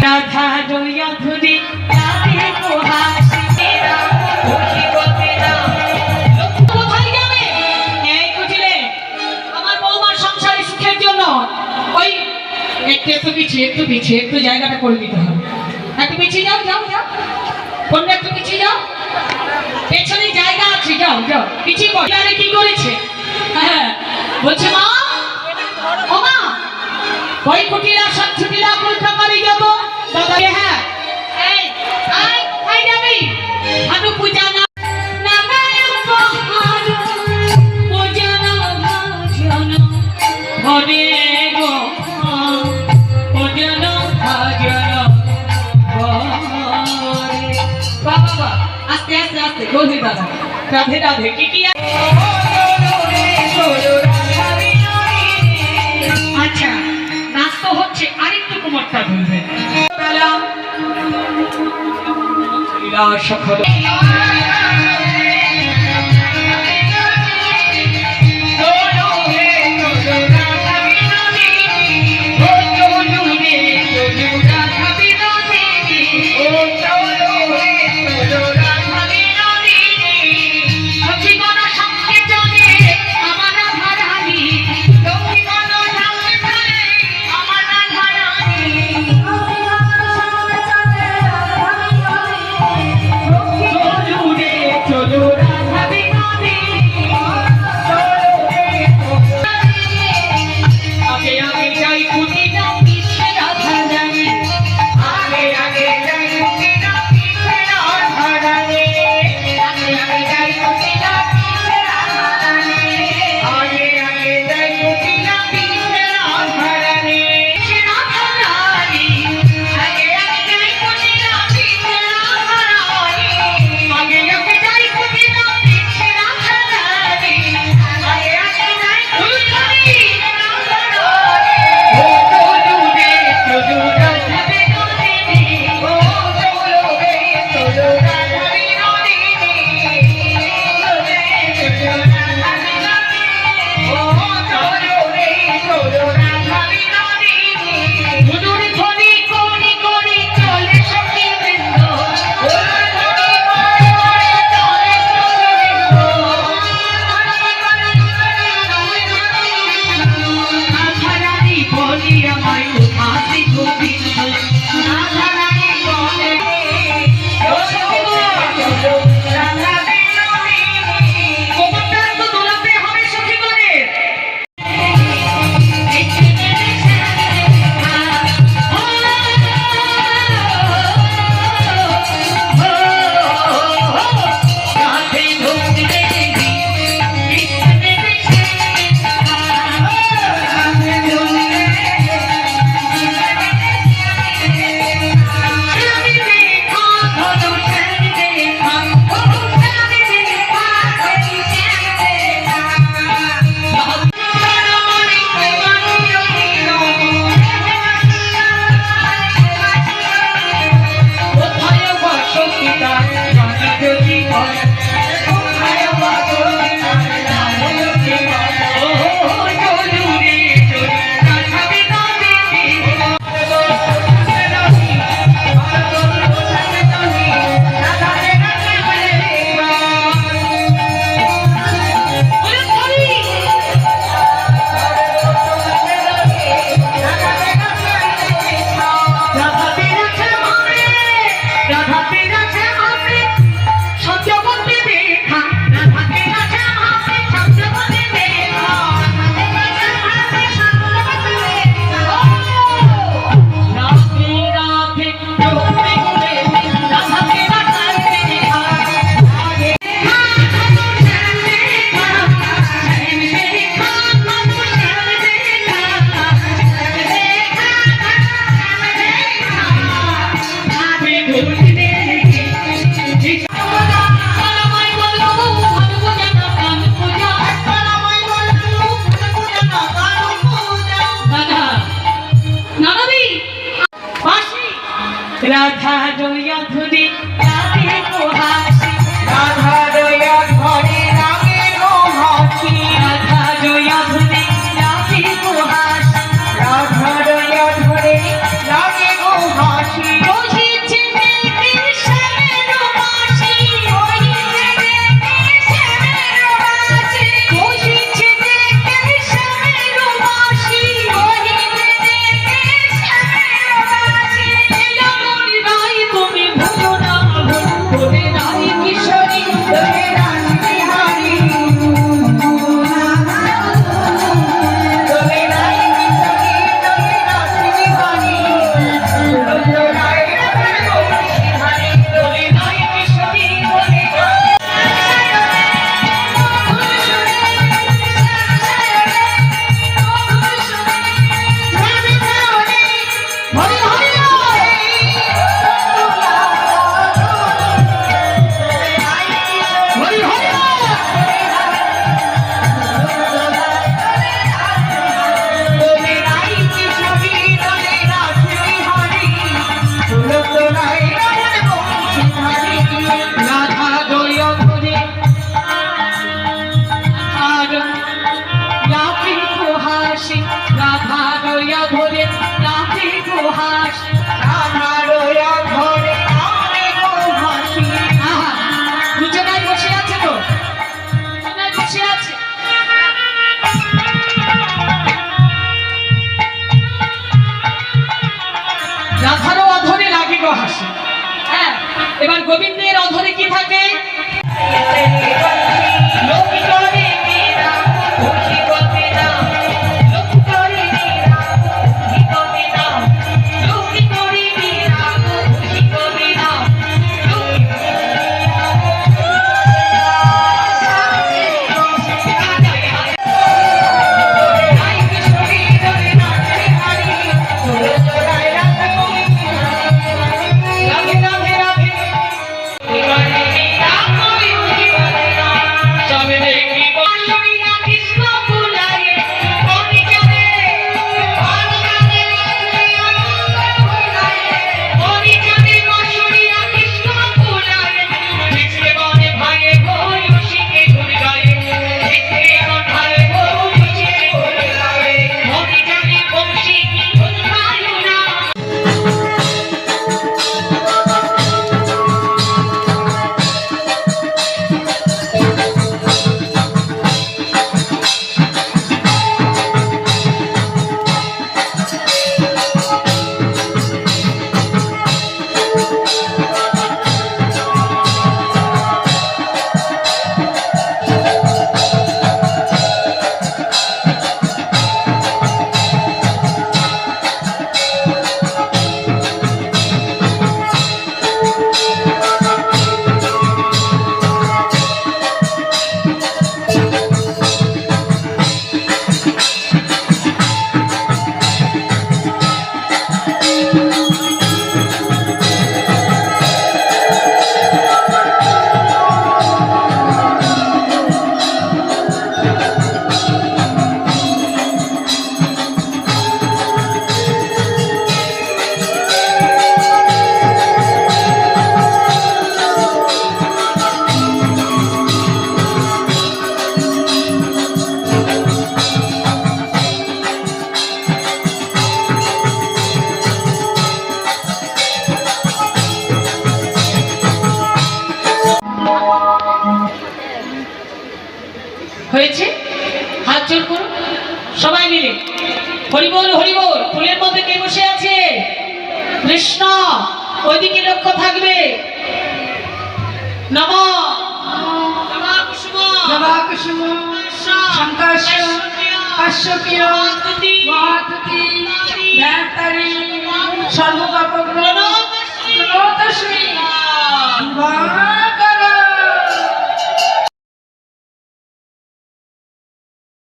রাধা রইয়া ধুরি রাধে কোহাসি কোথায় যাবে? এই বুঝলে আমার বৌমার সংসারে সুখের জন্য ওই একটু পিছিয়ে একটু জায়গাটা করে দিতে হবে। একটু পিছিয়ে যাও যাও যাও কোনটা একটু পিছিয়ে যাও, পেছনে জায়গা আছে, যাও যাও পিছিয়ে পড়ে। আরে কি করেছে? হ্যাঁ বলছে মা ও মা ওই কুটিরা সব ছুটিলা পরীক্ষা করে যাবো দাদা। হ্যাঁ এই আই আই যাবি ভানু পূজা না হরে গো ভজন ভজন বাবা আস্তে আস্তে আস্তে গোধি দাদা রাধে রাধে কি কি। আচ্ছা নাচ তো হচ্ছে, আরেকটু কুমারটা ধরবে সফল রাধা রইয়া ধুরি রাধে কোহাসি রাধা রইয়া ধরে রাগে কোহাসি রাধা রইয়া ধুরি রাধে কোহাসি রাধা রইয়া রাধারও অধরে লাগে গো হাসি। হ্যাঁ, এবার গোবিন্দের অধরে কি থাকে? হয়েছে? হাত জোর করুন সবাই মিলে। হরিবোল হরিবোল। ফুলের মধ্যে কে বসে আছে? কৃষ্ণ। ওইদিকে লক্ষ্য থাকবে। নম নমঃ কুসুম নমঃ কুসুম শঙ্কাশ কাশ্যপীয় মহাতুতি ধ্যানতারি সর্বপাপগ্রহ তস্মি